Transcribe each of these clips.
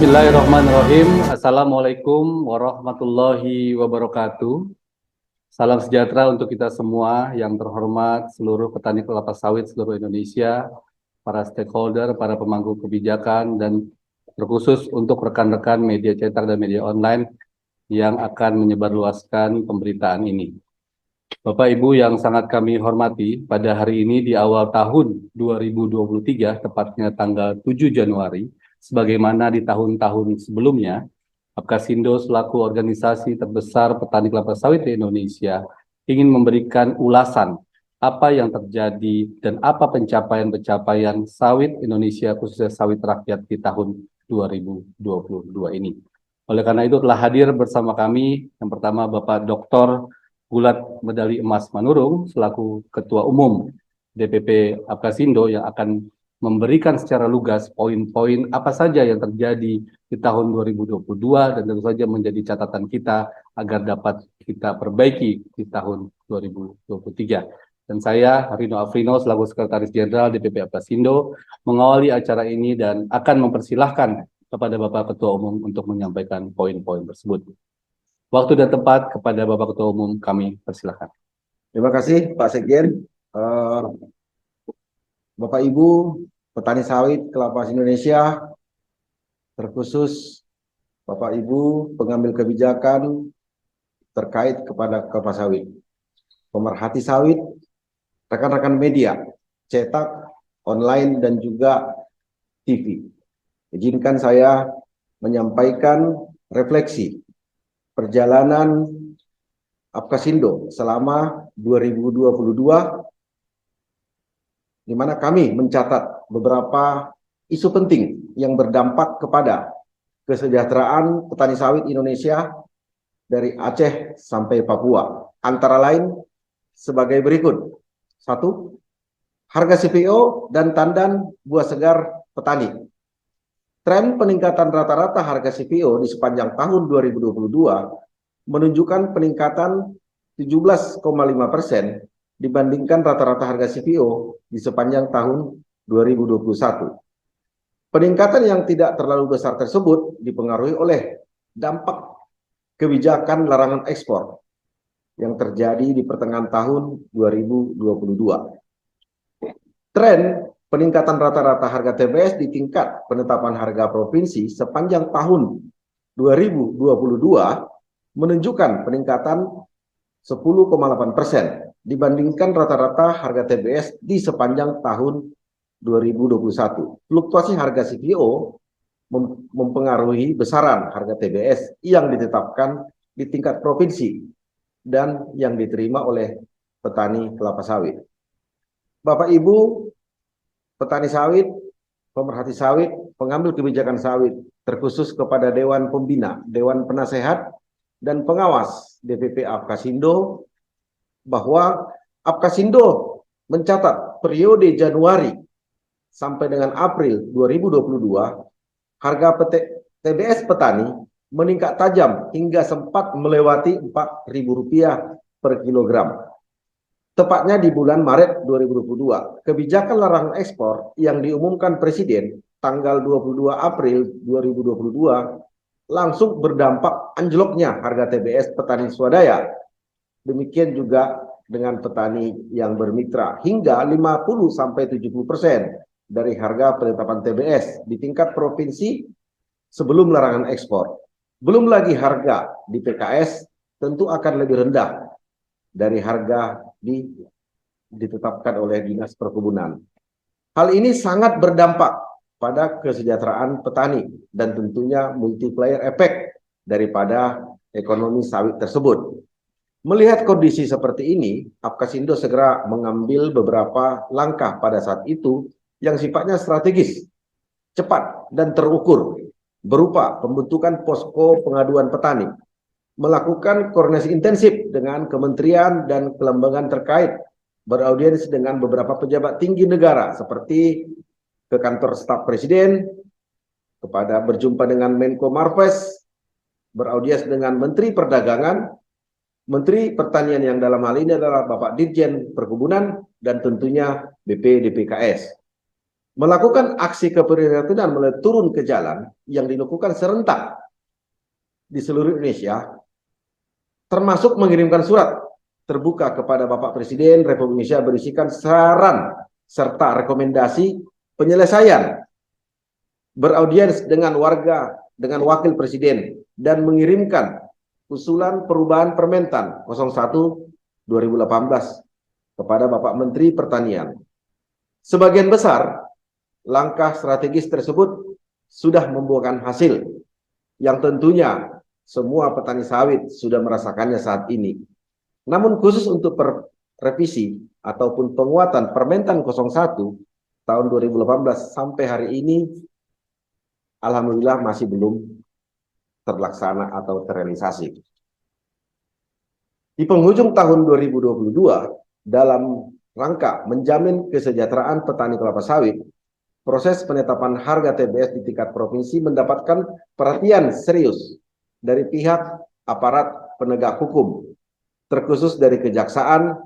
Bismillahirrahmanirrahim. Assalamualaikum warahmatullahi wabarakatuh. Salam sejahtera untuk kita semua yang terhormat, seluruh petani kelapa sawit seluruh Indonesia, para stakeholder, para pemangku kebijakan, dan terkhusus untuk rekan-rekan media cetak dan media online yang akan menyebarluaskan pemberitaan ini. Bapak Ibu yang sangat kami hormati, pada hari ini di awal tahun 2023, tepatnya tanggal 7 Januari, sebagaimana di tahun-tahun sebelumnya, Apkasindo selaku organisasi terbesar petani kelapa sawit di Indonesia ingin memberikan ulasan apa yang terjadi dan apa pencapaian-pencapaian sawit Indonesia, khususnya sawit rakyat di tahun 2022 ini. Oleh karena itu telah hadir bersama kami yang pertama Bapak Dr. Gulat Medali Emas Manurung selaku Ketua Umum DPP Apkasindo yang akan memberikan secara lugas poin-poin apa saja yang terjadi di tahun 2022 dan tentu saja menjadi catatan kita agar dapat kita perbaiki di tahun 2023. Dan saya, Rino Afrino, selaku Sekretaris Jenderal DPP Apkasindo, mengawali acara ini dan akan mempersilahkan kepada Bapak Ketua Umum untuk menyampaikan poin-poin tersebut. Waktu dan tempat kepada Bapak Ketua Umum kami persilahkan. Terima kasih Pak Sekjen. Bapak Ibu petani sawit kelapa Indonesia, terkhusus Bapak Ibu pengambil kebijakan terkait kepada kelapa sawit, pemerhati sawit, rekan-rekan media, cetak, online, dan juga TV. Izinkan saya menyampaikan refleksi perjalanan Apkasindo selama 2022, di mana kami mencatat beberapa isu penting yang berdampak kepada kesejahteraan petani sawit Indonesia dari Aceh sampai Papua. Antara lain sebagai berikut. 1. Harga CPO dan tandan buah segar petani. Tren peningkatan rata-rata harga CPO di sepanjang tahun 2022 menunjukkan peningkatan 17,5% dibandingkan rata-rata harga CPO di sepanjang tahun 2021. Peningkatan yang tidak terlalu besar tersebut dipengaruhi oleh dampak kebijakan larangan ekspor yang terjadi di pertengahan tahun 2022. Tren peningkatan rata-rata harga TBS di tingkat penetapan harga provinsi sepanjang tahun 2022 menunjukkan peningkatan 10,8% dibandingkan rata-rata harga TBS di sepanjang tahun 2021. Fluktuasi harga CPO mempengaruhi besaran harga TBS yang ditetapkan di tingkat provinsi dan yang diterima oleh petani kelapa sawit. Bapak Ibu petani sawit, pemerhati sawit, pengambil kebijakan sawit, terkhusus kepada Dewan Pembina, Dewan Penasehat, dan Pengawas DPP Apkasindo, bahwa Apkasindo mencatat periode Januari sampai dengan April 2022, harga TBS petani meningkat tajam hingga sempat melewati Rp4.000 per kilogram. Tepatnya di bulan Maret 2022, kebijakan larangan ekspor yang diumumkan Presiden tanggal 22 April 2022 langsung berdampak anjloknya harga TBS petani swadaya. Demikian juga dengan petani yang bermitra, hingga 50-70% dari harga penetapan TBS di tingkat provinsi sebelum larangan ekspor. Belum lagi harga di PKS tentu akan lebih rendah dari harga ditetapkan oleh Dinas Perkebunan. Hal ini sangat berdampak pada kesejahteraan petani dan tentunya multiplier effect daripada ekonomi sawit tersebut. Melihat kondisi seperti ini, Apkasindo segera mengambil beberapa langkah pada saat itu yang sifatnya strategis, cepat, dan terukur, berupa pembentukan posko pengaduan petani, melakukan koordinasi intensif dengan kementerian dan kelembagaan terkait, beraudiens dengan beberapa pejabat tinggi negara seperti ke kantor staf Presiden, berjumpa dengan Menko Marves, beraudiens dengan Menteri Perdagangan, Menteri Pertanian yang dalam hal ini adalah Bapak Dirjen Perkebunan, dan tentunya BP DPKS. melakukan aksi keprihatinan mulai turun ke jalan yang dilakukan serentak di seluruh Indonesia, termasuk mengirimkan surat terbuka kepada Bapak Presiden Republik Indonesia berisikan saran serta rekomendasi penyelesaian beraudiens dengan warga, dengan Wakil Presiden, dan mengirimkan usulan perubahan Permentan 01 2018 kepada Bapak Menteri Pertanian. Sebagian besar langkah strategis tersebut sudah membuahkan hasil yang tentunya semua petani sawit sudah merasakannya saat ini. Namun khusus untuk revisi ataupun penguatan Permentan 01 tahun 2018 sampai hari ini, alhamdulillah masih belum terlaksana atau terrealisasi. Di penghujung tahun 2022, dalam rangka menjamin kesejahteraan petani kelapa sawit, proses penetapan harga TBS di tingkat provinsi mendapatkan perhatian serius dari pihak aparat penegak hukum, terkhusus dari Kejaksaan,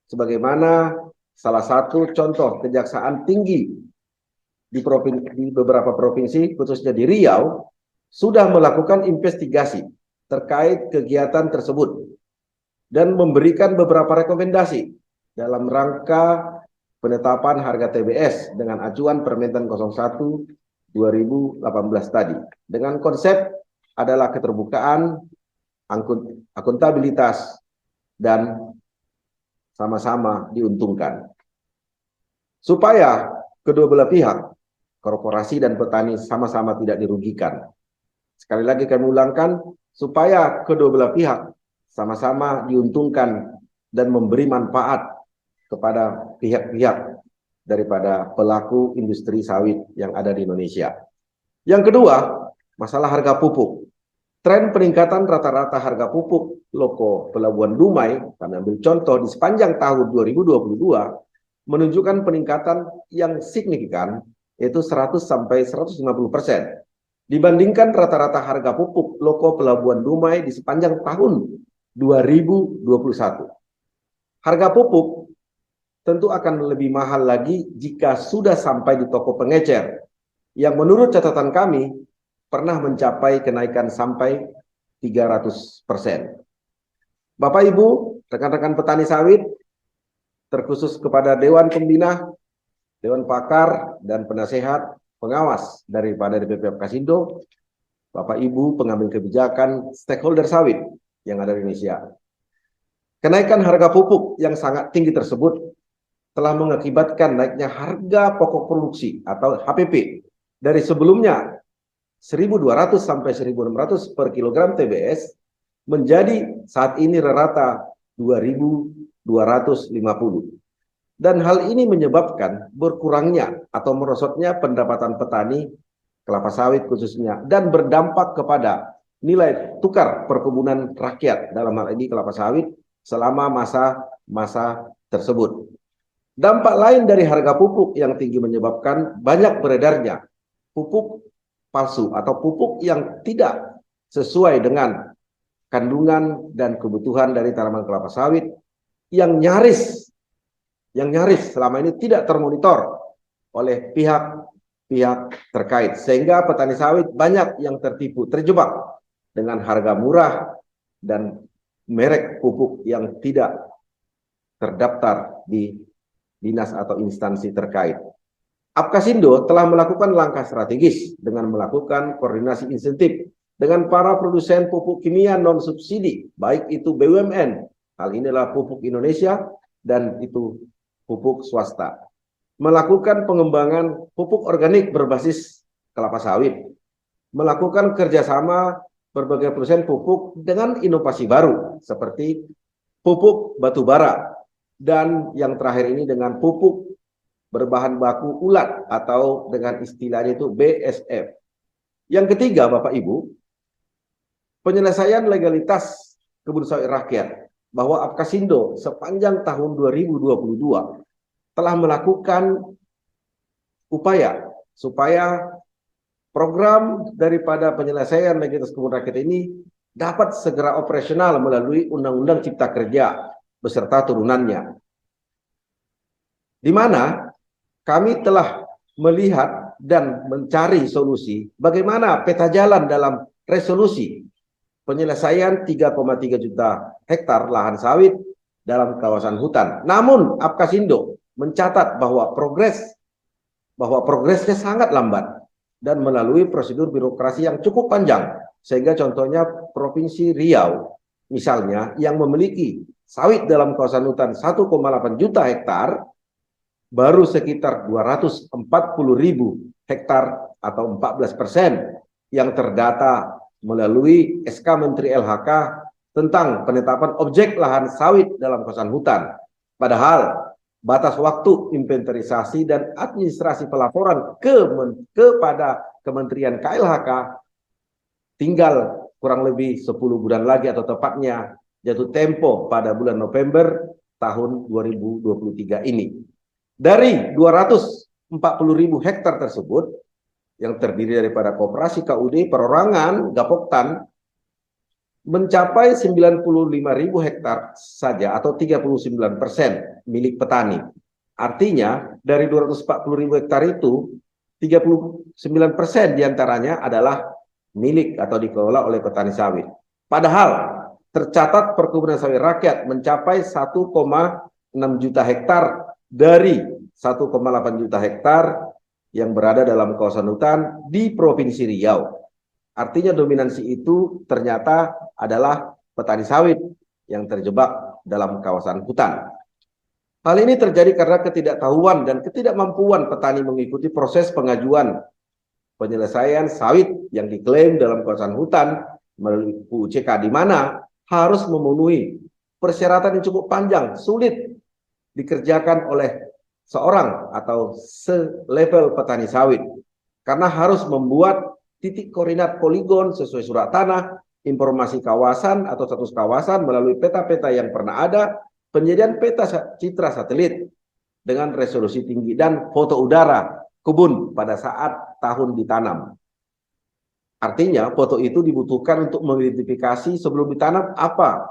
sebagaimana salah satu contoh Kejaksaan Tinggi di beberapa provinsi, khususnya di Riau, sudah melakukan investigasi terkait kegiatan tersebut dan memberikan beberapa rekomendasi dalam rangka penetapan harga TBS dengan acuan Permentan 01 2018 tadi, dengan konsep adalah keterbukaan, akuntabilitas, dan sama-sama diuntungkan. Supaya kedua belah pihak, korporasi dan petani, sama-sama tidak dirugikan. Sekali lagi kami ulangkan, supaya kedua belah pihak sama-sama diuntungkan dan memberi manfaat kepada pihak-pihak daripada pelaku industri sawit yang ada di Indonesia. Yang kedua, masalah harga pupuk. Tren peningkatan rata-rata harga pupuk loko Pelabuhan Dumai, kami ambil contoh di sepanjang tahun 2022, menunjukkan peningkatan yang signifikan, yaitu 100-150% dibandingkan rata-rata harga pupuk loko Pelabuhan Dumai di sepanjang tahun 2021. Harga pupuk tentu akan lebih mahal lagi jika sudah sampai di toko pengecer, yang menurut catatan kami pernah mencapai kenaikan sampai 300%. Bapak Ibu, rekan-rekan petani sawit, terkhusus kepada Dewan Pembina, Dewan Pakar, dan penasehat pengawas daripada DPP Apkasindo, Bapak Ibu pengambil kebijakan, stakeholder sawit yang ada di Indonesia. Kenaikan harga pupuk yang sangat tinggi tersebut telah mengakibatkan naiknya harga pokok produksi atau HPP dari sebelumnya 1.200 sampai 1.600 per kilogram TBS menjadi saat ini rata 2.250. Dan hal ini menyebabkan berkurangnya atau merosotnya pendapatan petani kelapa sawit khususnya, dan berdampak kepada nilai tukar perkebunan rakyat dalam hal ini kelapa sawit selama masa tersebut. Dampak lain dari harga pupuk yang tinggi menyebabkan banyak beredarnya pupuk palsu atau pupuk yang tidak sesuai dengan kandungan dan kebutuhan dari tanaman kelapa sawit yang nyaris selama ini tidak termonitor oleh pihak terkait, sehingga petani sawit banyak yang tertipu, terjebak dengan harga murah dan merek pupuk yang tidak terdaftar di dinas atau instansi terkait. Apkasindo telah melakukan langkah strategis dengan melakukan koordinasi insentif dengan para produsen pupuk kimia non subsidi, baik itu BUMN, hal inilah Pupuk Indonesia, dan itu pupuk swasta. Melakukan pengembangan pupuk organik berbasis kelapa sawit, melakukan kerjasama berbagai produsen pupuk dengan inovasi baru seperti pupuk batu bara, dan yang terakhir ini dengan pupuk berbahan baku ulat atau dengan istilahnya itu BSF. Yang ketiga, Bapak Ibu, penyelesaian legalitas kebun sawit rakyat, bahwa Apkasindo sepanjang tahun 2022 telah melakukan upaya supaya program daripada penyelesaian legalitas kebun rakyat ini dapat segera operasional melalui Undang-Undang Cipta Kerja beserta turunannya, di mana kami telah melihat dan mencari solusi bagaimana peta jalan dalam resolusi penyelesaian 3,3 juta hektar lahan sawit dalam kawasan hutan. Namun Apkasindo mencatat bahwa progresnya sangat lambat dan melalui prosedur birokrasi yang cukup panjang, sehingga contohnya Provinsi Riau misalnya yang memiliki sawit dalam kawasan hutan 1,8 juta hektar baru sekitar 240.000 hektar atau 14% yang terdata melalui SK Menteri LHK tentang penetapan objek lahan sawit dalam kawasan hutan. Padahal batas waktu inventarisasi dan administrasi pelaporan kepada Kementerian KLHK tinggal kurang lebih 10 bulan lagi, atau tepatnya jatuh tempo pada bulan November tahun 2023 ini. Dari 240.000 hektar tersebut yang terdiri daripada koperasi KUD, perorangan, Gapoktan, mencapai 95.000 hektar saja atau 39% milik petani. Artinya dari 240.000 hektar itu 39% diantaranya adalah milik atau dikelola oleh petani sawit. Padahal tercatat perkebunan sawit rakyat mencapai 1,6 juta hektar dari 1,8 juta hektar yang berada dalam kawasan hutan di Provinsi Riau. Artinya dominansi itu ternyata adalah petani sawit yang terjebak dalam kawasan hutan. Hal ini terjadi karena ketidaktahuan dan ketidakmampuan petani mengikuti proses pengajuan penyelesaian sawit yang diklaim dalam kawasan hutan melalui UUCK, di mana harus memenuhi persyaratan yang cukup panjang, sulit dikerjakan oleh seorang atau selevel petani sawit, karena harus membuat titik koordinat poligon sesuai surat tanah, informasi kawasan atau status kawasan melalui peta-peta yang pernah ada, penyediaan peta citra satelit dengan resolusi tinggi, dan foto udara kebun pada saat tahun ditanam. Artinya foto itu dibutuhkan untuk mengidentifikasi sebelum ditanam apa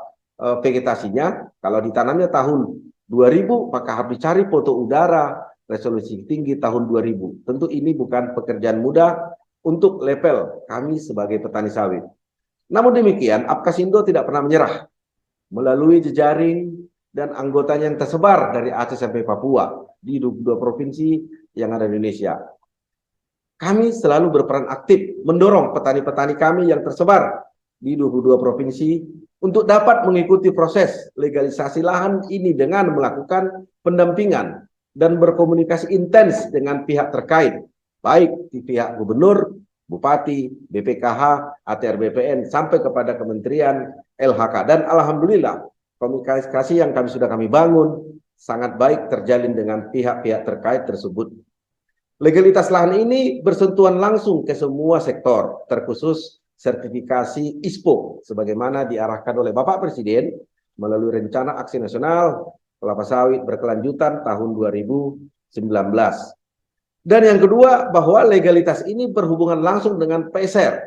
vegetasinya. Kalau ditanamnya tahun 2000, maka harus dicari foto udara resolusi tinggi tahun 2000. Tentu ini bukan pekerjaan mudah untuk level kami sebagai petani sawit. Namun demikian, Apkasindo tidak pernah menyerah melalui jejaring dan anggotanya yang tersebar dari Aceh sampai Papua di 22 provinsi yang ada di Indonesia. Kami selalu berperan aktif mendorong petani-petani kami yang tersebar di 22 provinsi untuk dapat mengikuti proses legalisasi lahan ini dengan melakukan pendampingan dan berkomunikasi intens dengan pihak terkait, baik di pihak gubernur, bupati, BPKH, ATR BPN, sampai kepada Kementerian LHK. Dan alhamdulillah, komunikasi yang sudah kami bangun sangat baik terjalin dengan pihak-pihak terkait tersebut. Legalitas lahan ini bersentuhan langsung ke semua sektor, terkhusus sertifikasi ISPO, sebagaimana diarahkan oleh Bapak Presiden melalui Rencana Aksi Nasional Kelapa Sawit Berkelanjutan tahun 2019. Dan yang kedua, bahwa legalitas ini berhubungan langsung dengan PSR.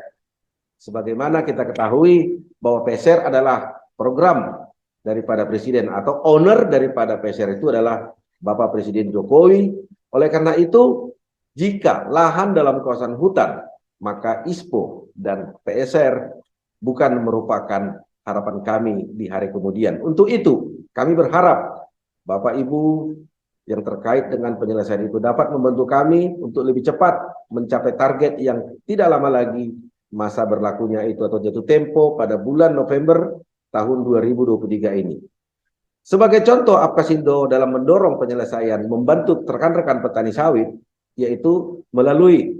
Sebagaimana kita ketahui bahwa PSR adalah program daripada Presiden, atau owner daripada PSR itu adalah Bapak Presiden Jokowi. Oleh karena itu, jika lahan dalam kawasan hutan, maka ISPO dan PSR bukan merupakan harapan kami di hari kemudian. Untuk itu, kami berharap Bapak Ibu yang terkait dengan penyelesaian itu dapat membantu kami untuk lebih cepat mencapai target yang tidak lama lagi masa berlakunya itu atau jatuh tempo pada bulan November tahun 2023 ini. Sebagai contoh, Apkasindo dalam mendorong penyelesaian membantu rekan-rekan petani sawit, yaitu melalui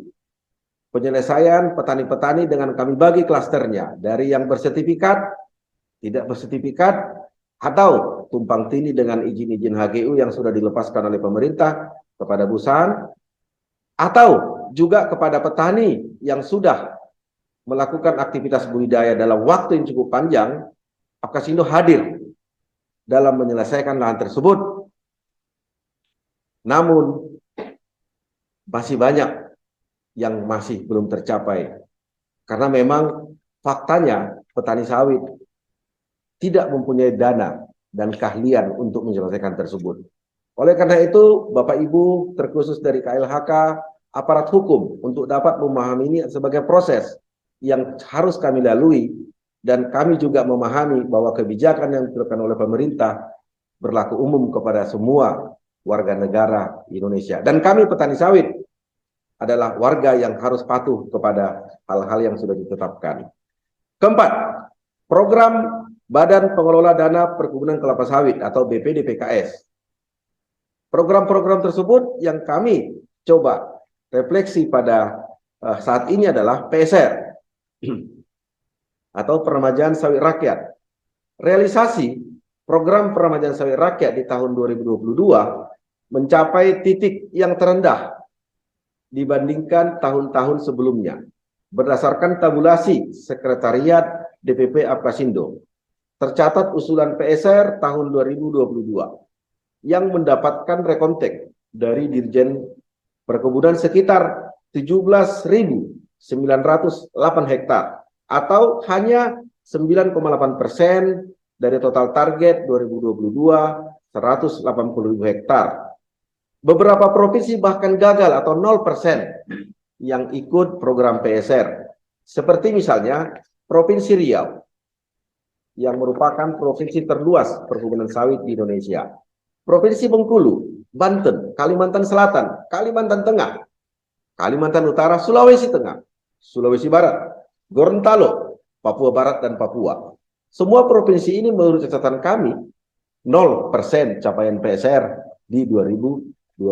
penyelesaian petani-petani dengan kami bagi klasternya, dari yang bersertifikat, tidak bersertifikat, atau tumpang tindih dengan izin-izin HGU yang sudah dilepaskan oleh pemerintah kepada perusahaan, atau juga kepada petani yang sudah melakukan aktivitas budidaya dalam waktu yang cukup panjang. Apkasindo hadir dalam menyelesaikan lahan tersebut. Namun masih banyak yang masih belum tercapai, karena memang faktanya petani sawit tidak mempunyai dana dan keahlian untuk menyelesaikan tersebut. Oleh karena itu, Bapak Ibu, terkhusus dari KLHK, aparat hukum untuk dapat memahami ini sebagai proses yang harus kami lalui, dan kami juga memahami bahwa kebijakan yang dilakukan oleh pemerintah berlaku umum kepada semua warga negara Indonesia. Dan kami petani sawit adalah warga yang harus patuh kepada hal-hal yang sudah ditetapkan. Keempat, program Badan Pengelola Dana Perkebunan Kelapa Sawit atau BPDPKS. Program-program tersebut yang kami coba refleksi pada saat ini adalah PSR atau Peremajaan Sawit Rakyat. Realisasi program Peremajaan Sawit Rakyat di tahun 2022 mencapai titik yang terendah dibandingkan tahun-tahun sebelumnya. Berdasarkan tabulasi Sekretariat DPP Apkasindo, tercatat usulan PSR tahun 2022 yang mendapatkan rekontek dari Dirjen Perkebunan sekitar 17.908 hektar atau hanya 9,8% dari total target 2022 180.000 hektar. Beberapa provinsi bahkan gagal atau 0% yang ikut program PSR. Seperti misalnya Provinsi Riau yang merupakan provinsi terluas perkebunan sawit di Indonesia. Provinsi Bengkulu, Banten, Kalimantan Selatan, Kalimantan Tengah, Kalimantan Utara, Sulawesi Tengah, Sulawesi Barat, Gorontalo, Papua Barat, dan Papua. Semua provinsi ini menurut catatan kami 0% capaian PSR di 2022.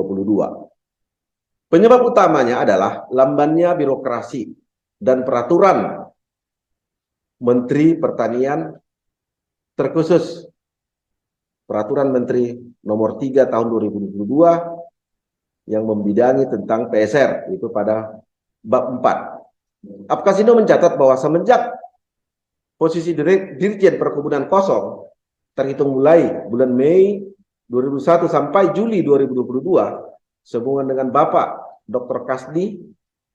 Penyebab utamanya adalah lambannya birokrasi dan peraturan Menteri Pertanian, terkhusus Peraturan Menteri Nomor 3 Tahun 2022 yang membidangi tentang PSR, itu pada bab 4. Apkasindo mencatat bahwa semenjak posisi Dirjen Perkebunan kosong, terhitung mulai bulan Mei 2001 sampai Juli 2022, sehubungan dengan Bapak Dr. Kasdi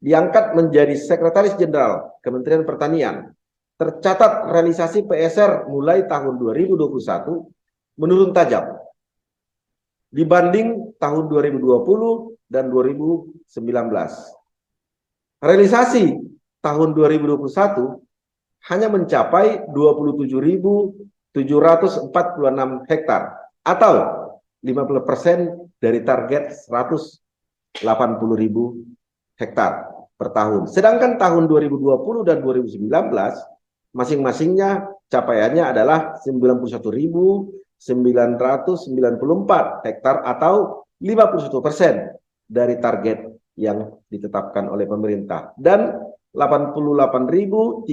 diangkat menjadi Sekretaris Jenderal Kementerian Pertanian, tercatat realisasi PSR mulai tahun 2021 menurun tajam dibanding tahun 2020 dan 2019. Realisasi tahun 2021 hanya mencapai 27.746 hektar atau 50% dari target 180.000 hektar per tahun. Sedangkan tahun 2020 dan 2019 masing-masingnya capaiannya adalah 91.994 hektar atau 51% dari target yang ditetapkan oleh pemerintah, dan 88.339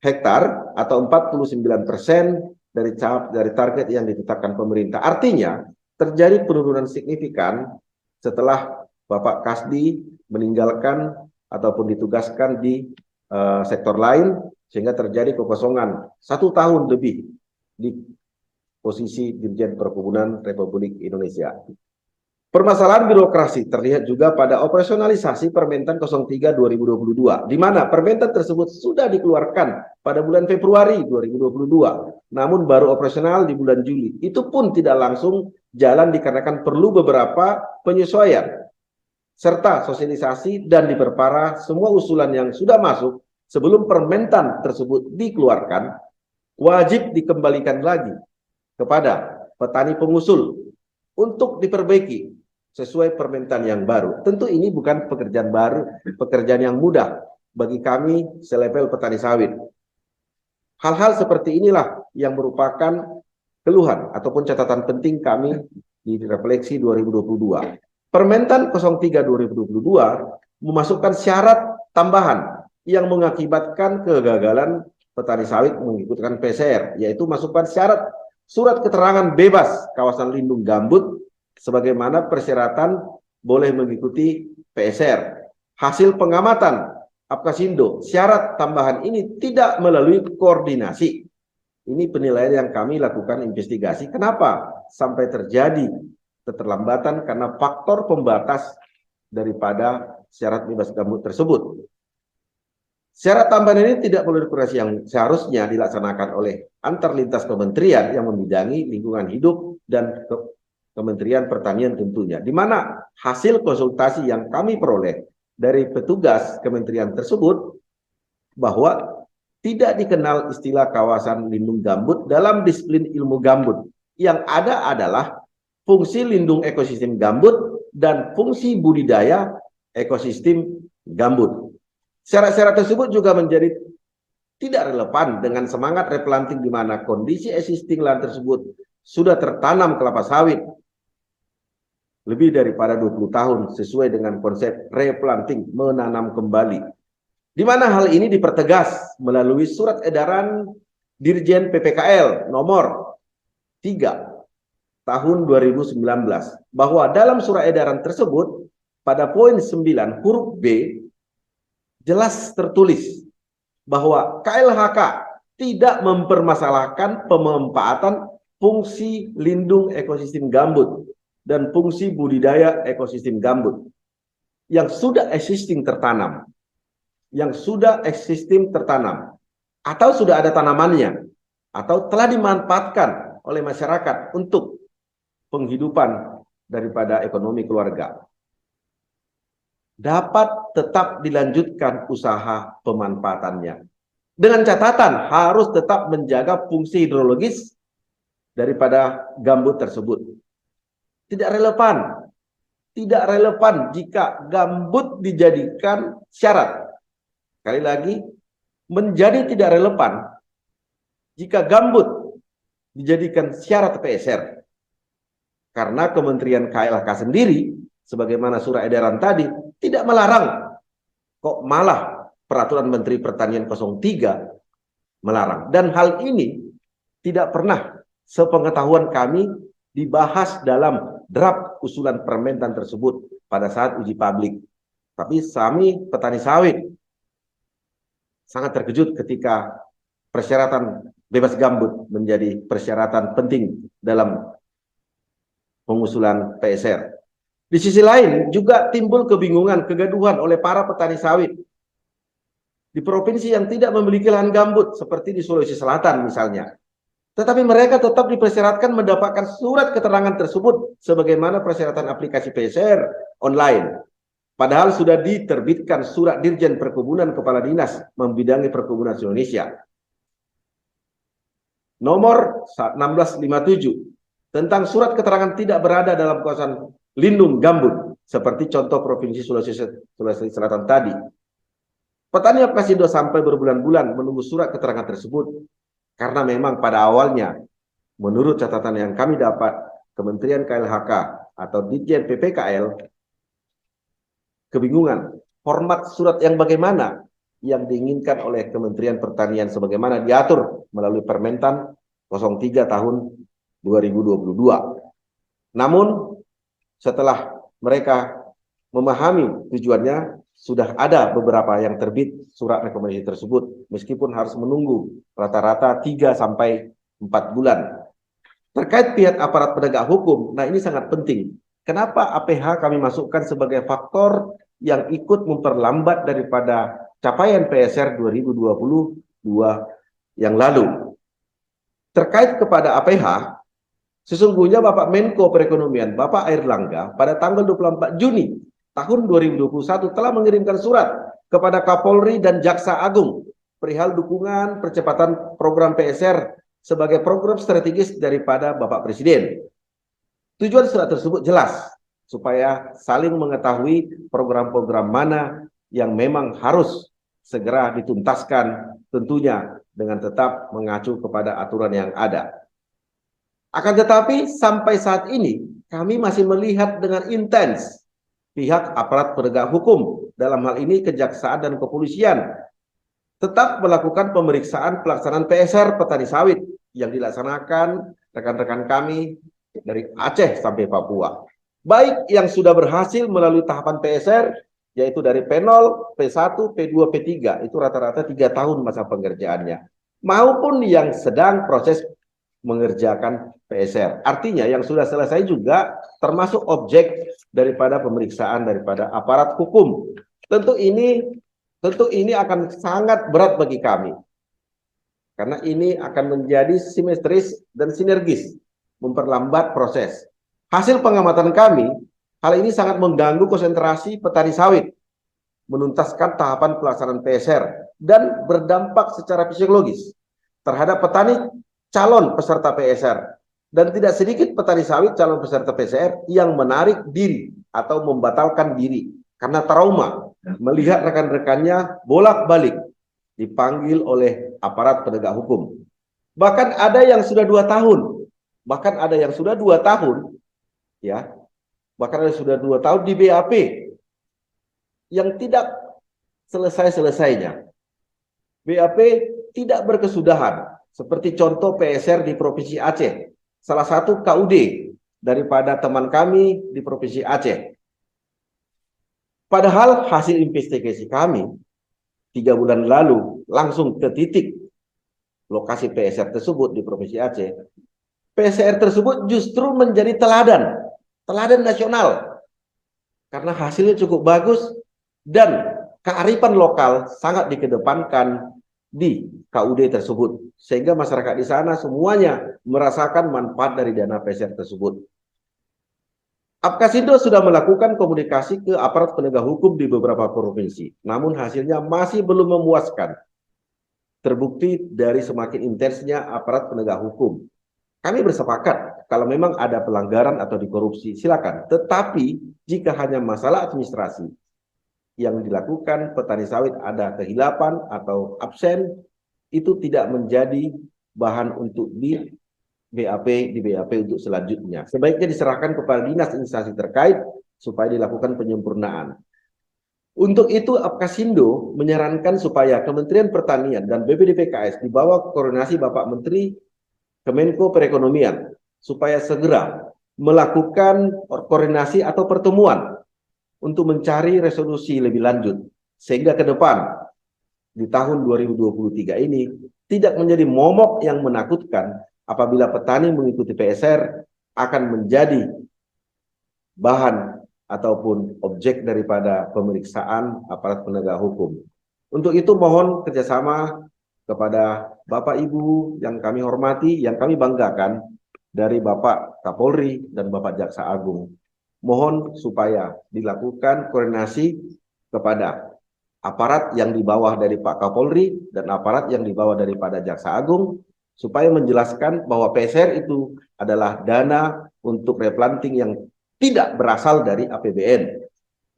hektar atau 49% dari target yang ditetapkan pemerintah. Artinya terjadi penurunan signifikan setelah Bapak Kasdi meninggalkan ataupun ditugaskan di sektor lain, sehingga terjadi kekosongan 1 tahun lebih di posisi Dirjen Perkebunan Republik Indonesia. Permasalahan birokrasi terlihat juga pada operasionalisasi Permentan 03 2022, di mana Permentan tersebut sudah dikeluarkan pada bulan Februari 2022, namun baru operasional di bulan Juli. Itu pun tidak langsung jalan dikarenakan perlu beberapa penyesuaian, serta sosialisasi dan diperparah semua usulan yang sudah masuk sebelum Permentan tersebut dikeluarkan, wajib dikembalikan lagi kepada petani pengusul untuk diperbaiki sesuai Permentan yang baru. Tentu ini bukan pekerjaan baru, pekerjaan yang mudah bagi kami selevel petani sawit. Hal-hal seperti inilah yang merupakan keluhan ataupun catatan penting kami di refleksi 2022. Permentan 03 2022 memasukkan syarat tambahan yang mengakibatkan kegagalan petani sawit mengikutkan PSR, yaitu masukkan syarat surat keterangan bebas kawasan lindung gambut sebagaimana persyaratan boleh mengikuti PSR. Hasil pengamatan Apkasindo, syarat tambahan ini tidak melalui koordinasi. Ini penilaian yang kami lakukan investigasi. Kenapa sampai terjadi keterlambatan? Karena faktor pembatas daripada syarat bebas gambut tersebut. Syarat tambahan ini tidak perlu dikurasi yang seharusnya dilaksanakan oleh antar lintas kementerian yang membidangi lingkungan hidup dan Kementerian Pertanian tentunya. Di mana hasil konsultasi yang kami peroleh dari petugas kementerian tersebut bahwa tidak dikenal istilah kawasan lindung gambut dalam disiplin ilmu gambut. Yang ada adalah fungsi lindung ekosistem gambut dan fungsi budidaya ekosistem gambut. Syarat-syarat tersebut juga menjadi tidak relevan dengan semangat replanting di mana kondisi existing lahan tersebut sudah tertanam kelapa sawit lebih daripada 20 tahun sesuai dengan konsep replanting, menanam kembali. Di mana hal ini dipertegas melalui surat edaran Dirjen PPKL nomor 3 tahun 2019 bahwa dalam surat edaran tersebut pada poin 9 huruf B jelas tertulis bahwa KLHK tidak mempermasalahkan pemanfaatan fungsi lindung ekosistem gambut dan fungsi budidaya ekosistem gambut yang sudah existing tertanam, atau sudah ada tanamannya, atau telah dimanfaatkan oleh masyarakat untuk penghidupan daripada ekonomi keluarga, dapat tetap dilanjutkan usaha pemanfaatannya. Dengan catatan harus tetap menjaga fungsi hidrologis daripada gambut tersebut. Tidak relevan jika gambut dijadikan syarat. Sekali lagi, menjadi tidak relevan jika gambut dijadikan syarat PSR. Karena Kementerian KLHK sendiri, sebagaimana surat edaran tadi, tidak melarang, kok malah Peraturan Menteri Pertanian 03 melarang. Dan hal ini tidak pernah sepengetahuan kami dibahas dalam draft usulan permentan tersebut pada saat uji publik. Tapi kami petani sawit sangat terkejut ketika persyaratan bebas gambut menjadi persyaratan penting dalam pengusulan PSR. Di sisi lain juga timbul kebingungan, kegaduhan oleh para petani sawit di provinsi yang tidak memiliki lahan gambut seperti di Sulawesi Selatan misalnya. Tetapi mereka tetap dipersyaratkan mendapatkan surat keterangan tersebut sebagaimana persyaratan aplikasi PSR online. Padahal sudah diterbitkan surat Dirjen Perkebunan Kepala Dinas membidangi perkebunan Indonesia nomor 1657 tentang surat keterangan tidak berada dalam kawasan lindung gambut seperti contoh Provinsi Sulawesi Selatan tadi. Petani masih sampai berbulan-bulan menunggu surat keterangan tersebut karena memang pada awalnya menurut catatan yang kami dapat Kementerian KLHK atau Ditjen PPKL kebingungan format surat yang bagaimana yang diinginkan oleh Kementerian Pertanian sebagaimana diatur melalui Permentan 03 tahun 2022. Namun setelah mereka memahami tujuannya, sudah ada beberapa yang terbit surat rekomendasi tersebut meskipun harus menunggu rata-rata 3 sampai 4 bulan. Terkait pihak aparat penegak hukum, nah ini sangat penting. Kenapa APH kami masukkan sebagai faktor yang ikut memperlambat daripada capaian PSR 2022 yang lalu? Terkait kepada APH, sesungguhnya Bapak Menko Perekonomian, Bapak Airlangga, pada tanggal 24 Juni tahun 2021 telah mengirimkan surat kepada Kapolri dan Jaksa Agung perihal dukungan percepatan program PSR sebagai program strategis daripada Bapak Presiden. Tujuan surat tersebut jelas, supaya saling mengetahui program-program mana yang memang harus segera dituntaskan, tentunya dengan tetap mengacu kepada aturan yang ada. Akan tetapi sampai saat ini kami masih melihat dengan intens pihak aparat penegak hukum, dalam hal ini kejaksaan dan kepolisian, tetap melakukan pemeriksaan pelaksanaan PSR petani sawit yang dilaksanakan rekan-rekan kami dari Aceh sampai Papua. Baik yang sudah berhasil melalui tahapan PSR, yaitu dari P0, P1, P2, P3, itu rata-rata 3 tahun masa pengerjaannya, maupun yang sedang proses mengerjakan PSR. Artinya yang sudah selesai juga termasuk objek daripada pemeriksaan daripada aparat hukum. Tentu ini Tentu ini akan sangat berat bagi kami, karena ini akan menjadi simetris dan sinergis, memperlambat proses. Hasil pengamatan kami, hal ini sangat mengganggu konsentrasi petani sawit, menuntaskan tahapan pelaksanaan PSR, dan berdampak secara fisiologis terhadap petani calon peserta PSR. Dan tidak sedikit petani sawit calon peserta PSR yang menarik diri atau membatalkan diri karena trauma melihat rekan-rekannya bolak-balik dipanggil oleh aparat penegak hukum. Bahkan ada yang sudah 2 tahun, bahkan ada yang sudah 2 tahun, ya, bahkan ada yang sudah 2 tahun di BAP yang tidak selesai-selesainya. BAP tidak berkesudahan, seperti contoh PSR di Provinsi Aceh, salah satu KUD daripada teman kami di Provinsi Aceh. Padahal hasil investigasi kami 3 bulan lalu langsung ke titik lokasi PSR tersebut di Provinsi Aceh. PSR tersebut justru menjadi teladan nasional karena hasilnya cukup bagus dan kearifan lokal sangat dikedepankan di KUD tersebut, sehingga masyarakat di sana semuanya merasakan manfaat dari dana PSR tersebut. Apkasindo sudah melakukan komunikasi ke aparat penegak hukum di beberapa provinsi, namun hasilnya masih belum memuaskan. Terbukti dari semakin intensnya aparat penegak hukum. Kami bersepakat kalau memang ada pelanggaran atau dikorupsi, silakan. Tetapi jika hanya masalah administrasi yang dilakukan petani sawit ada kehilapan atau absen, itu tidak menjadi bahan untuk di BAP untuk selanjutnya. Sebaiknya diserahkan kepada dinas instansi terkait supaya dilakukan penyempurnaan. Untuk itu Apkasindo menyarankan supaya Kementerian Pertanian dan BPDPKS di bawah koordinasi Bapak Menteri Kemenko Perekonomian supaya segera melakukan koordinasi atau pertemuan untuk mencari resolusi lebih lanjut, sehingga ke depan di tahun 2023 ini tidak menjadi momok yang menakutkan apabila petani mengikuti PSR akan menjadi bahan ataupun objek daripada pemeriksaan aparat penegak hukum. Untuk itu mohon kerjasama kepada Bapak Ibu yang kami hormati, yang kami banggakan dari Bapak Kapolri dan Bapak Jaksa Agung. Mohon supaya dilakukan koordinasi kepada aparat yang di bawah dari Pak Kapolri dan aparat yang di bawah daripada Jaksa Agung supaya menjelaskan bahwa PSR itu adalah dana untuk replanting yang tidak berasal dari APBN,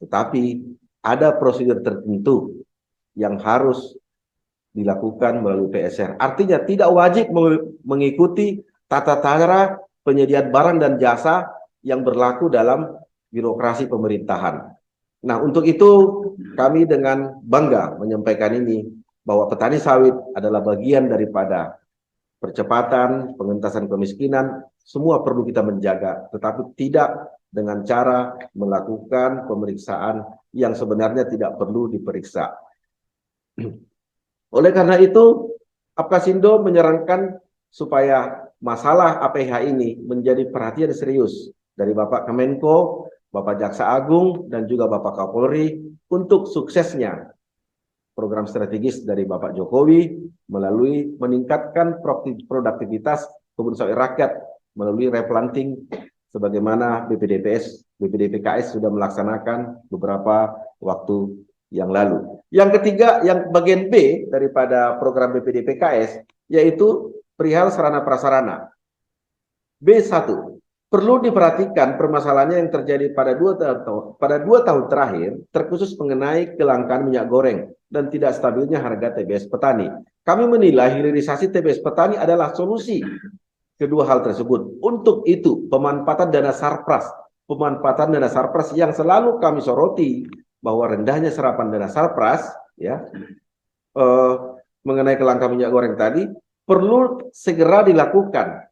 tetapi ada prosedur tertentu yang harus dilakukan melalui PSR. Artinya tidak wajib mengikuti tata cara penyediaan barang dan jasa yang berlaku dalam birokrasi pemerintahan. Nah, untuk itu kami dengan bangga menyampaikan ini bahwa petani sawit adalah bagian daripada percepatan pengentasan kemiskinan. Semua perlu kita menjaga, tetapi tidak dengan cara melakukan pemeriksaan yang sebenarnya tidak perlu diperiksa. Oleh karena itu, Apkasindo menyarankan supaya masalah APH ini menjadi perhatian serius dari Bapak Kemenko, Bapak Jaksa Agung, dan juga Bapak Kapolri untuk suksesnya program strategis dari Bapak Jokowi melalui meningkatkan produktivitas kebun sawit rakyat melalui replanting sebagaimana BPDPKS sudah melaksanakan beberapa waktu yang lalu. Yang ketiga, yang bagian B daripada program BPDPKS yaitu perihal sarana prasarana. B1, perlu diperhatikan permasalahannya yang terjadi pada 2 tahun terakhir, terkhusus mengenai kelangkaan minyak goreng dan tidak stabilnya harga TBS petani. Kami menilai hilirisasi TBS petani adalah solusi kedua hal tersebut. Untuk itu, pemanfaatan dana sarpras yang selalu kami soroti bahwa rendahnya serapan dana sarpras, ya, mengenai kelangkaan minyak goreng tadi, perlu segera dilakukan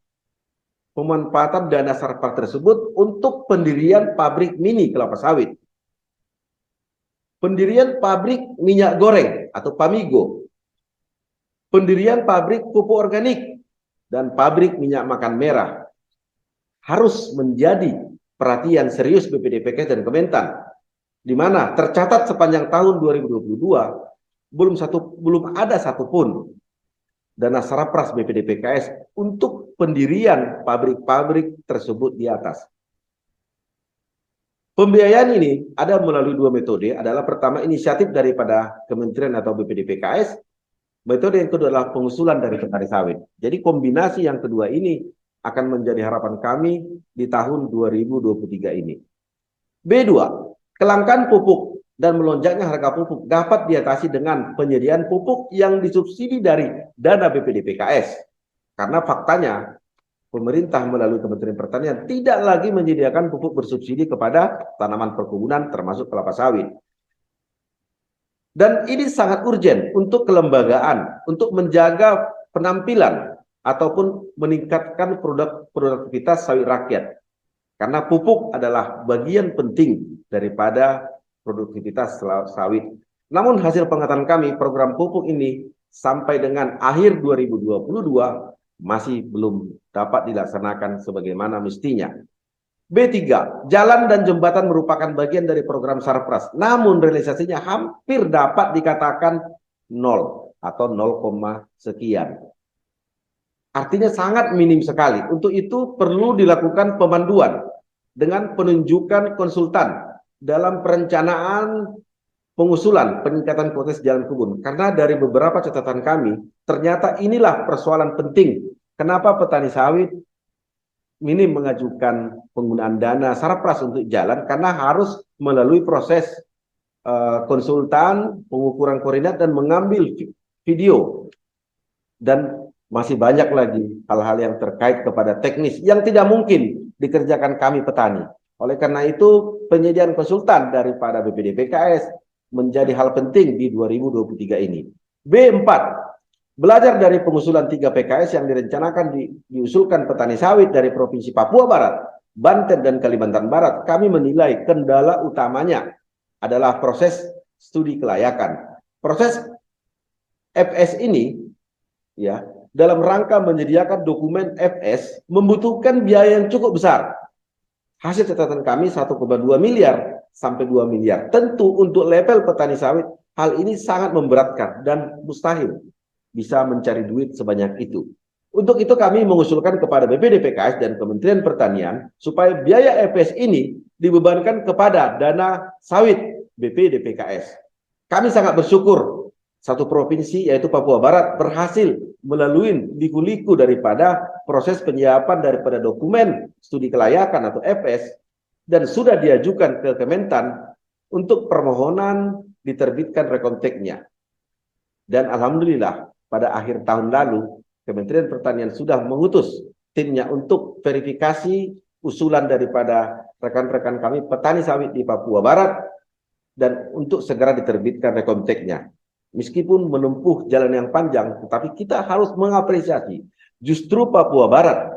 pemanfaatan dana sarpras tersebut untuk pendirian pabrik mini kelapa sawit, pendirian pabrik minyak goreng atau Pamigo, pendirian pabrik pupuk organik, dan pabrik minyak makan merah harus menjadi perhatian serius BPDPKS dan Kementan, di mana tercatat sepanjang tahun 2022 belum ada satupun dana sarapras BPDPKS untuk pendirian pabrik-pabrik tersebut di atas. Pembiayaan ini ada melalui dua metode, adalah pertama inisiatif daripada Kementerian atau BPDPKS, metode yang kedua adalah pengusulan dari petani sawit. Jadi kombinasi yang kedua ini akan menjadi harapan kami di tahun 2023 ini. B2, kelangkaan pupuk dan melonjaknya harga pupuk dapat diatasi dengan penyediaan pupuk yang disubsidi dari dana BPDPKS. Karena faktanya pemerintah melalui Kementerian Pertanian tidak lagi menyediakan pupuk bersubsidi kepada tanaman perkebunan termasuk kelapa sawit. Dan ini sangat urgen untuk kelembagaan, untuk menjaga penampilan ataupun meningkatkan produktivitas sawit rakyat. Karena pupuk adalah bagian penting daripada produktivitas sawit. Namun hasil pengetahuan kami, program pupuk ini sampai dengan akhir 2022 masih belum dapat dilaksanakan sebagaimana mestinya. B3, jalan dan jembatan merupakan bagian dari program Sarpras, namun realisasinya hampir dapat dikatakan nol atau 0, sekian. Artinya sangat minim sekali. Untuk itu perlu dilakukan pemanduan dengan penunjukan konsultan dalam perencanaan pengusulan peningkatan kualitas jalan kebun. Karena dari beberapa catatan kami, ternyata inilah persoalan penting. Kenapa petani sawit minim mengajukan penggunaan dana sarapras untuk jalan? Karena harus melalui proses konsultan, pengukuran koordinat, dan mengambil video. Dan masih banyak lagi hal-hal yang terkait kepada teknis yang tidak mungkin dikerjakan kami petani. Oleh karena itu, penyediaan konsultan daripada BPDPKS menjadi hal penting di 2023 ini. B4, belajar dari pengusulan 3 PKS yang direncanakan diusulkan petani sawit dari Provinsi Papua Barat, Banten, dan Kalimantan Barat, kami menilai kendala utamanya adalah proses studi kelayakan. Proses FS ini, ya, dalam rangka menyediakan dokumen FS membutuhkan biaya yang cukup besar. Hasil catatan kami 1,2 miliar sampai 2 miliar. Tentu untuk level petani sawit, hal ini sangat memberatkan dan mustahil bisa mencari duit sebanyak itu. Untuk itu kami mengusulkan kepada BPDPKS dan Kementerian Pertanian supaya biaya FS ini dibebankan kepada dana sawit BPDPKS. Kami sangat bersyukur satu provinsi yaitu Papua Barat berhasil melalui liku-liku daripada proses penyiapan daripada dokumen studi kelayakan atau FS dan sudah diajukan ke Kementan untuk permohonan diterbitkan rekonteknya. Dan alhamdulillah pada akhir tahun lalu Kementerian Pertanian sudah mengutus timnya untuk verifikasi usulan daripada rekan-rekan kami petani sawit di Papua Barat dan untuk segera diterbitkan rekonteknya. Meskipun menempuh jalan yang panjang, tetapi kita harus mengapresiasi justru Papua Barat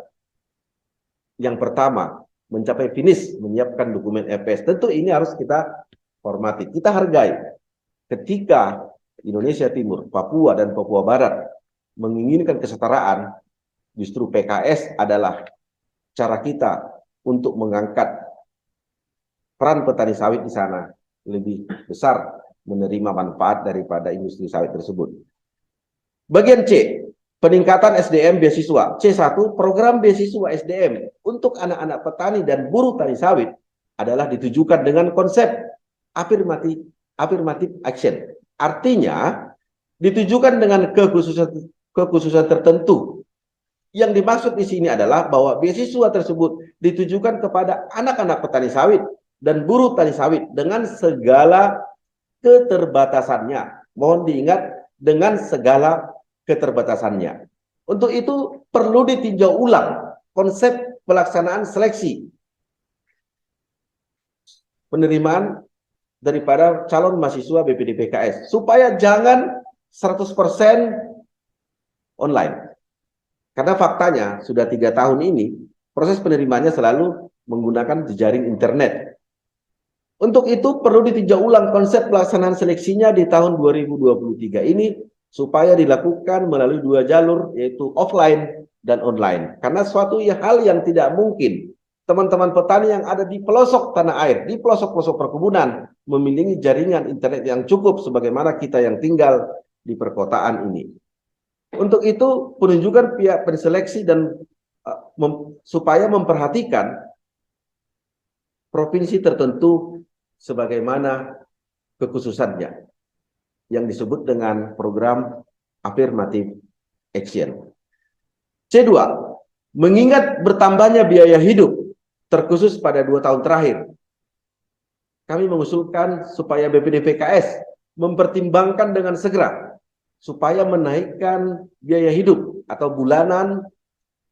yang pertama mencapai finish menyiapkan dokumen FS. Tentu ini harus kita hormati, kita hargai. Ketika Indonesia Timur, Papua, dan Papua Barat menginginkan kesetaraan, justru PKS adalah cara kita untuk mengangkat peran petani sawit di sana lebih besar menerima manfaat daripada industri sawit tersebut. Bagian C, peningkatan SDM beasiswa. C1, program beasiswa SDM untuk anak-anak petani dan buruh tani sawit adalah ditujukan dengan konsep affirmative action. Artinya, ditujukan dengan kekhususan tertentu. Yang dimaksud di sini adalah bahwa beasiswa tersebut ditujukan kepada anak-anak petani sawit dan buruh tani sawit dengan segala keterbatasannya. Mohon diingat, dengan segala keterbatasannya. Untuk itu perlu ditinjau ulang konsep pelaksanaan seleksi penerimaan daripada calon mahasiswa BPDPKS supaya jangan 100% online. Karena faktanya sudah 3 tahun ini proses penerimaannya selalu menggunakan jejaring internet. Untuk itu perlu ditinjau ulang konsep pelaksanaan seleksinya di tahun 2023 ini supaya dilakukan melalui 2 jalur yaitu offline dan online. Karena suatu hal yang tidak mungkin teman-teman petani yang ada di pelosok tanah air, di pelosok-pelosok perkebunan, memiliki jaringan internet yang cukup sebagaimana kita yang tinggal di perkotaan ini. Untuk itu, penunjukan pihak penseleksi dan supaya memperhatikan provinsi tertentu sebagaimana kekhususannya yang disebut dengan program affirmative action. C2, mengingat bertambahnya biaya hidup terkhusus pada 2 tahun terakhir, kami mengusulkan supaya BPDPKS mempertimbangkan dengan segera supaya menaikkan biaya hidup atau bulanan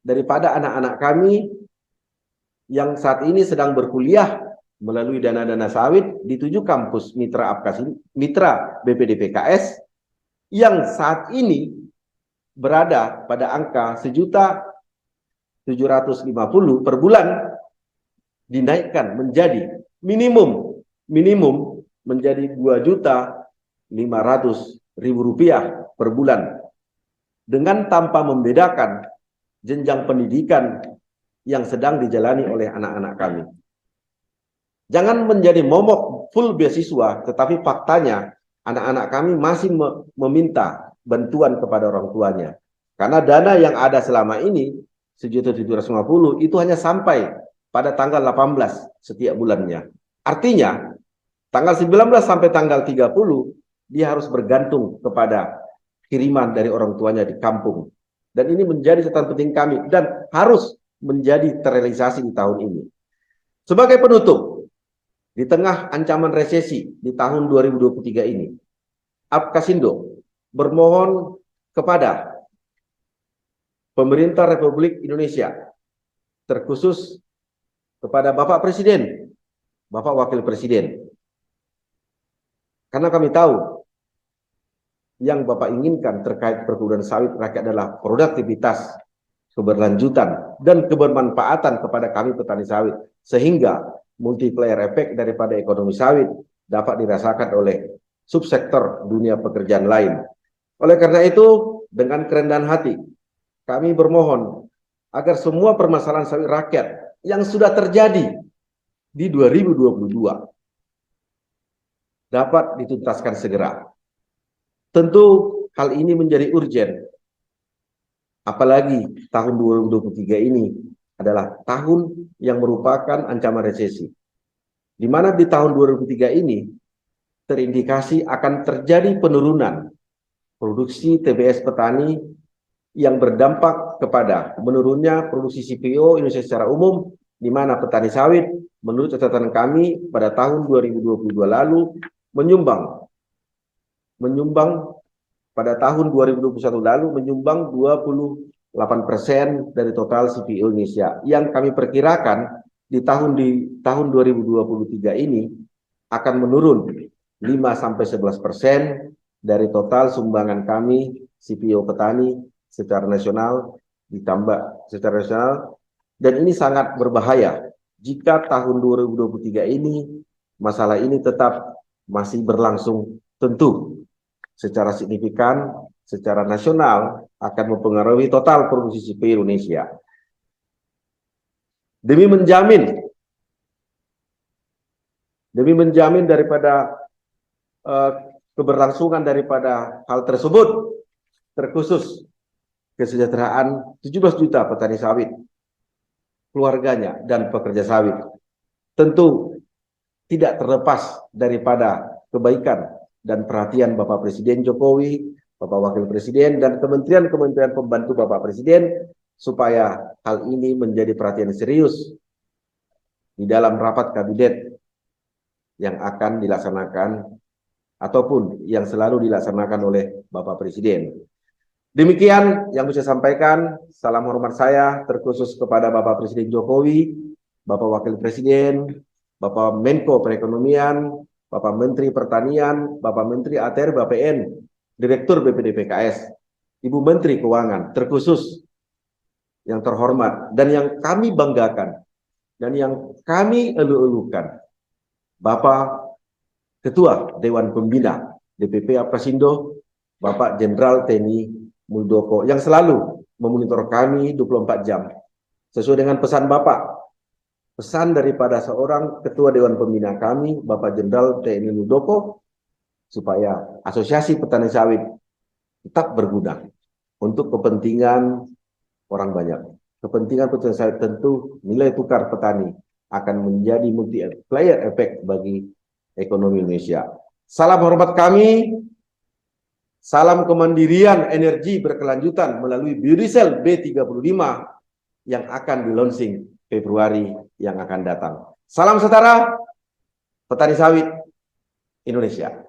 daripada anak-anak kami yang saat ini sedang berkuliah melalui dana-dana sawit di 7 kampus mitra BPDPKS yang saat ini berada pada angka 1.750.000 per bulan, dinaikkan menjadi minimum menjadi 2.500.000 rupiah per bulan, dengan tanpa membedakan jenjang pendidikan yang sedang dijalani oleh anak-anak kami. Jangan menjadi momok full beasiswa, tetapi faktanya anak-anak kami masih meminta bantuan kepada orang tuanya. Karena dana yang ada selama ini 1.750.000 itu hanya sampai pada tanggal 18 setiap bulannya. Artinya tanggal 19 sampai tanggal 30 dia harus bergantung kepada kiriman dari orang tuanya di kampung. Dan ini menjadi catatan penting kami dan harus menjadi terrealisasi di tahun ini. Sebagai penutup, di tengah ancaman resesi di tahun 2023 ini, Apkasindo bermohon kepada pemerintah Republik Indonesia, terkhusus kepada Bapak Presiden, Bapak Wakil Presiden. Karena kami tahu yang Bapak inginkan terkait perkebunan sawit rakyat adalah produktivitas, keberlanjutan, dan kebermanfaatan kepada kami petani sawit, sehingga multiplier efek daripada ekonomi sawit dapat dirasakan oleh subsektor dunia pekerjaan lain. Oleh karena itu, dengan kerendahan hati, kami bermohon agar semua permasalahan sawit rakyat yang sudah terjadi di 2022 dapat dituntaskan segera. Tentu hal ini menjadi urgen, apalagi tahun 2023 ini adalah tahun yang merupakan ancaman resesi, di mana di tahun 2023 ini terindikasi akan terjadi penurunan produksi TBS petani yang berdampak kepada menurunnya produksi CPO Indonesia secara umum, di mana petani sawit menurut catatan kami pada tahun 2022 lalu menyumbang pada tahun 2021 lalu menyumbang 28% dari total CPO Indonesia, yang kami perkirakan di tahun 2023 ini akan menurun 5-11% dari total sumbangan kami CPO petani secara nasional, ditambah secara nasional. Dan ini sangat berbahaya jika tahun 2023 ini masalah ini tetap masih berlangsung. Tentu secara signifikan, secara nasional akan mempengaruhi total produksi CPO Indonesia. Demi menjamin daripada keberlangsungan daripada hal tersebut, terkhusus kesejahteraan 17 juta petani sawit, keluarganya, dan pekerja sawit, tentu tidak terlepas daripada kebaikan dan perhatian Bapak Presiden Jokowi, Bapak Wakil Presiden, dan kementerian-kementerian pembantu Bapak Presiden, supaya hal ini menjadi perhatian serius di dalam rapat kabinet yang akan dilaksanakan ataupun yang selalu dilaksanakan oleh Bapak Presiden. Demikian yang bisa saya sampaikan. Salam hormat saya terkhusus kepada Bapak Presiden Jokowi, Bapak Wakil Presiden, Bapak Menko Perekonomian, Bapak Menteri Pertanian, Bapak Menteri ATR BPN, Direktur BPDPKS, Ibu Menteri Keuangan, terkhusus yang terhormat dan yang kami banggakan dan yang kami elu-elukan, Bapak Ketua Dewan Pembina DPP Apkasindo, Bapak Jenderal TNI Muldoko, yang selalu memonitor kami 24 jam. Sesuai dengan pesan Bapak, pesan daripada seorang Ketua Dewan Pembina kami, Bapak Jenderal TNI Muldoko, supaya Asosiasi Petani Sawit tetap berguna untuk kepentingan orang banyak. Kepentingan petani sawit tentu nilai tukar petani akan menjadi multiplier efek bagi ekonomi Indonesia. Salam hormat kami, salam kemandirian energi berkelanjutan melalui biodiesel B35 yang akan di-launching Februari yang akan datang. Salam setara petani sawit Indonesia.